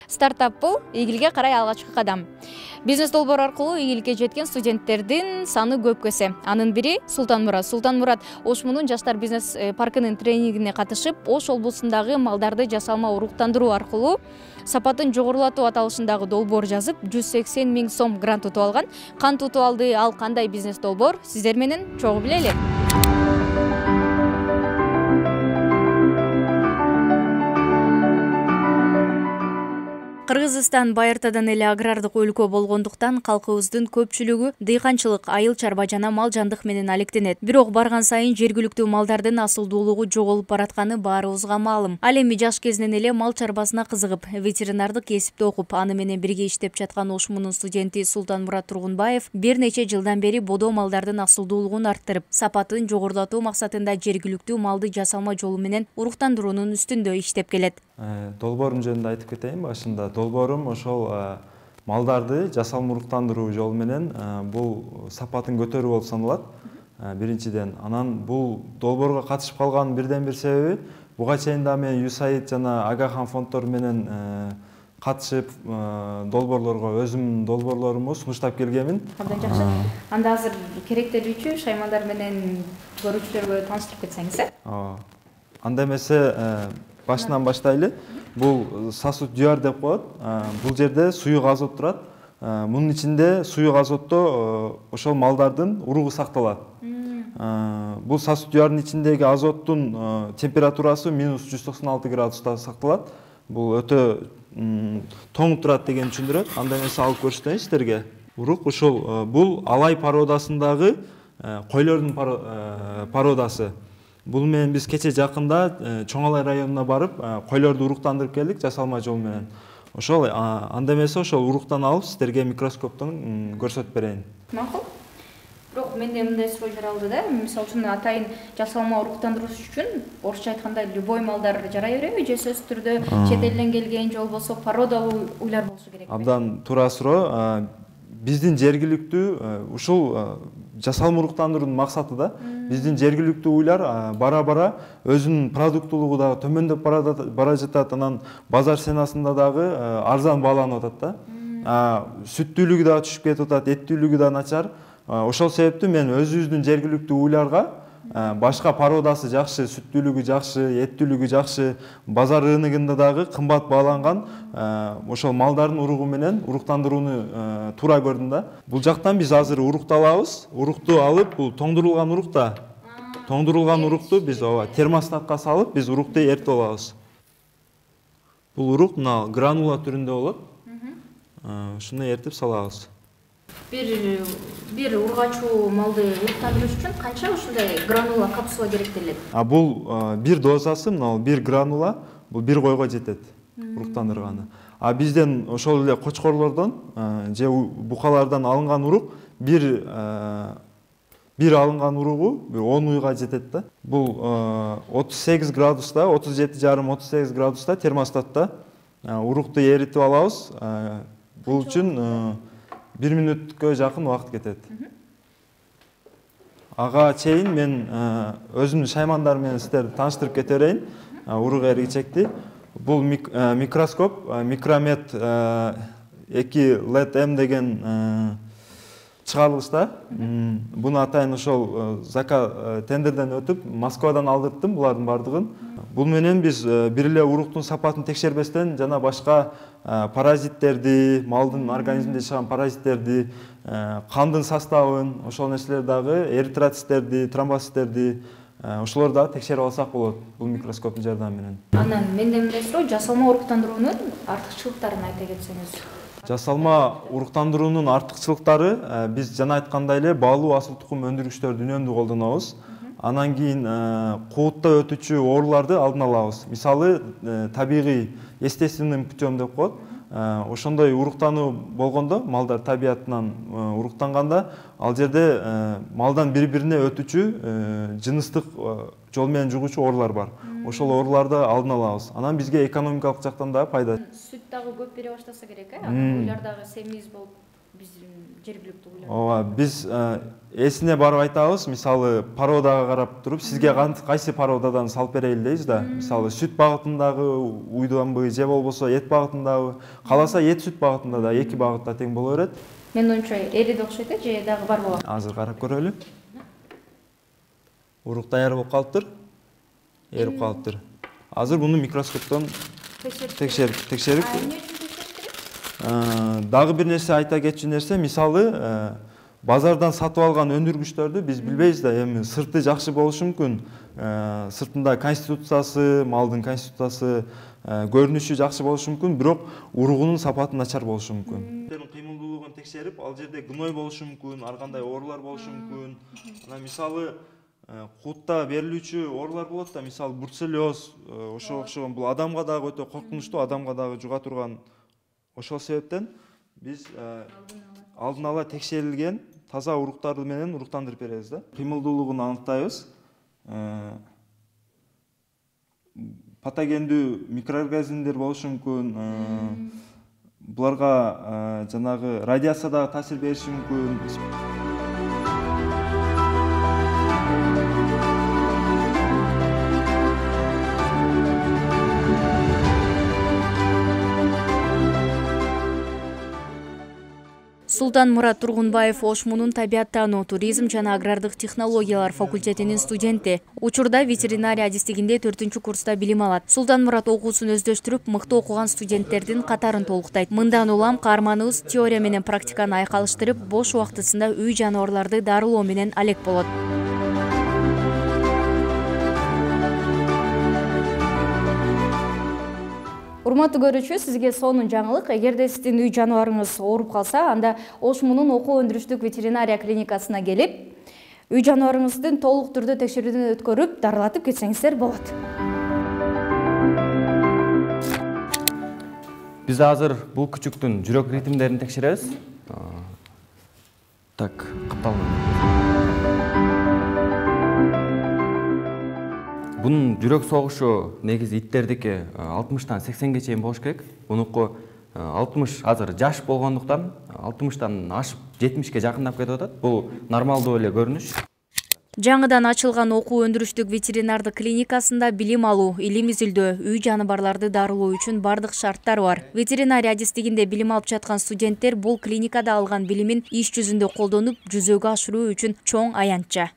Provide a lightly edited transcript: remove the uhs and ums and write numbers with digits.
Стартап бул ийгиликке карай алгачкы кадам. Бизнес долбоор аркылуу ийгиликке жеткен студенттердин саны көп эсе. Анын бири Султанмурат. Султанмурат Ошмунун жаштар бизнес паркынын тренингине катышып, Ош облусундагы малдарды жасалма уруктандыруу аркылуу сапатын жогорулатуу аталышындагы долбоор жазып, 180 000 сом грант утуп алган. Кантип утуп алды, ал кандай бизнес долбоор? Сиздер менен чогуу билели. Кыргызстан байыртадан эле агрардык өлкө болгондуктан калкыбыздын көпчүлүгү дыйканчылык, айыл чарба жана мал жандык менен алектенет. Бирок барган сайын жергиликтүү малдардын асылдуулугу жоголуп баратканы баарыбызга маалым. Ал эми жаш кезинен эле мал чарбасына кызыгып, ветеринардык кесипти окуп, аны менен бирге иштеп жаткан Ошмунун студенти Султанмурат Тургунбаев бир нече жылдан бери бодо малдардын асылдуулугун арттырып, сапатын жогорулатуу максатында жергиликтүү малды жасалма жолу менен уруктандыруунун үстүндө иштеп келет. Долбоорум жөнүндө айтып кетейин башында. Долбоорум ошол малдарды жасалма уруктандыруу жолу менен бул сапатын көтөрүү болуп саналат. Биринчиден, анан бул долбоорго катышып калганын бирден бир себеби буга чейин да мен USAID жана Агахан фонддору менен катышып долбоорлорго өзүмдүн долбоорлорумду сунуштап келгенмин. Абдан жакшы. Анда азыр керектелүүчү шаймандар менен көрүүчүлөргө тааныштырып кетсеңиз. Анда эмесе башынан баштайлы. Бул сосуд дюар деп коет. Бул жерде суюк азот турат. Мунун ичинде суюк азотто ошол малдардын уругу сакталат. Бул сосуд дюардын ичиндеги азоттун температурасы -196 градуста сакталат. Бул өтө тоң турат деген түшүндүрөт. Анда эмесе алып көрсөтөйүн сиздерге. Урук ошол бул алай породасындагы койлордун породасы. Бул менен биз кече жакында Чоңалай районуна барып, койлорду уруктандырып келдик жасалма жол менен. Ошол анда эмесе ошол уруктан алып сиздерге микроскоптон көрсөтүп берейин. Макул. Бирок менде мындай суроо жаралды да. Мисалы үчүн атайын жасалма уруктандыруу үчүн орусча айтканда любой малдар жарай береби? Же сөзсүз түрдө чет элден келген же болбосо породалуу уйлар болушу керекпи? Абдан туура суроо. Биздин жергиликтүү ушул жасалма уруктандыруунун максаты да биздин жергиликтүү уйлар бара-бара өзүнүн продуктуулугу дагы төмөндөп бара жатат, анан базар ценасында дагы арзан бааланып атат да. Сүттүүлүгү дагы түшүп кетип атат, эттүүлүгү да начар. Ошол себептен мен өзүбүздүн жергиликтүү уйларга башка породасы жакшы, сүттүүлүгү жакшы, эттүүлүгү жакшы, базар рыногунда дагы кымбат бааланган ошол малдардын уругу менен уруктандырууну туура көрдүм да. Бул жактан биз азыр урукту алабыз. Урукту алып, бул тоңдурулган урук да. Тоңдурулган урукту биз термостатка салып, биз урукту эртип алабыз. Бул урук мына гранула түрүндө болот. Ушуну эртип салабыз. Бир ургачуу малды уруктандыруу үчүн канча ушундай гранула капсула керектелет? Бул бир дозасы, мына бир гранула, бул бир койго жетет уруктандырганы. Бизден ошол эле кочкорлордон же букалардан алынган урук бир алынган уругу 10 уйга жетет да. Бул 38 градуста, 37,5-38 градуста термостатта урукту эритип алабыз. Бул үчүн 1 мүнөткө жакын убакыт кетет. Ага чейин мен өзүмдүн шаймандар менен сиздерди тааныштырып кете берейин. Урук эргичекти. Бул микроскоп, микромет 2 LED M деген чыгарылышта. Буну атайын ошол тендерден өтүп, Москвадан алдырттым булардын бардыгын. Бул менен биз бир эле уруктун сапатын текшербестен жана башка паразиттерди, малдын организминде жашаган паразиттерди, кандын составын, ошол нерселер дагы эритроциттерди, тромбоциттерди, ошолорду дагы текшерип алсак болот бул микроскоптун жардамы менен. Анан менде мындай суроо, жасалма уруктандыруунун артыкчылыктарын айта кетсеңиз. Жасалма уруктандыруунун артыкчылыктары биз жана айткандай эле баалуу асыл тукум өндүргүчтөрдү үнөмдүү колдонобуз. Анан кийин куутта өтүүчү ооруларды алдын алабыз. Мисалы, табигый, естественный путем деп коет. Ошондой уруктануу болгондо, малдар табиятынан уруктанганда, ал жерде малдан бири-бирине өтүүчү жыныстык жол менен жугуучу оорулар бар. Ошол ооруларды алдын алабыз. Анан бизге экономикалык жактан дагы пайда. Сүт дагы көп бере баштаса керек, уйлар дагы семиз болуп. биздин жергиликтүү ооба биз эсине барып айтабыз, мисалы породага карап туруп сизге кайсы породадан салып берели дейбиз да. Мисалы сүт багытындагы уйданбы же болбосо эт багытындагы, кааласа эт сүт багытында да эки багытта тең боло берет. Менин оюмча эриди окшойт же дагы барбы? Азыр карап көрөлү. Урук даяр болуп калыптыр. Эрип калыптыр. Азыр муну микроскоптон текшерип дагы бир нерсе айта кетчү нерсе, мисалы базардан сатып алган өндүргүчтөрдү биз билбейбиз да, эми сырты жакшы болушу мүмкүн. Сыртында конституциясы, малдын конституциясы, көрүнүшү жакшы болушу мүмкүн, бирок уругунун сапаты начар болушу мүмкүн. Кыймылдуулугун текшерип, ал жерде гной болушу мүмкүн, ар кандай оорулар болушу мүмкүн. Анан мисалы кутта берилүүчү оорулар болот да, мисалы бруцеллез, ошого окшогон, бул адамга дагы өтө коркунучтуу, адамга дагы жуга турган. Ошол себептен биз алдын ала текшерилген таза уруктарды менен уруктандырып беребиз да. Кыймылдуулугун аныктайбыз. Патогендүү микроорганизмдер болушу мүмкүн. Буларга жанагы радиация дагы таасир бериши мүмкүн. Султанмурат Тургунбаев Ошмунун табияттануу, туризм жана агрардык технологиялар факультетинин студенти. Учурда ветеринария адистигинде 4-курста билим алат. Султанмурат окуусун өздөштүрүп, мыкты окуган студенттердин катарын толуктайт. Мындан улам каарманыбыз теория менен практиканы айкалыштырып, бош убактысында үй жаныбарларды дарылоо менен алек болот. Урматтуу көрүүчү, сизге сонун жаңылык. Эгерде сиздин үй жаныбарыңыз ооруп калса, анда Ошмунун окуу өндүрүштүк ветеринария клиникасына келип, үй жаныбарыңыздын толук түрдө текшерүүдөн өткөрүп, дарылатып кетсеңиздер болот. Биз азыр бул күчүктүн жүрөк ритмдерин текшеребиз. Так, капталган. Bunun жүрөк согушу негизи иттердики 60-тан 80-ге чейин болуш керек. Бунуку 60 азыр жаш болгондуктан 60-тан ашып 70-ке жакындап кетип атат. Бул нормалдуу эле көрүнүш. Жаңыдан ачылган окуу өндүрүштүк ветеринардык клиникасында билим алуу, илим изилдөө, үй жаныбарларды дарылоо үчүн бардык шарттар бар. Ветеринария адистигинде билим алып жаткан студенттер бул клиникада алган билимин иш жүзүндө колдонуп, жүзөгө ашыруу үчүн чоң аянтча.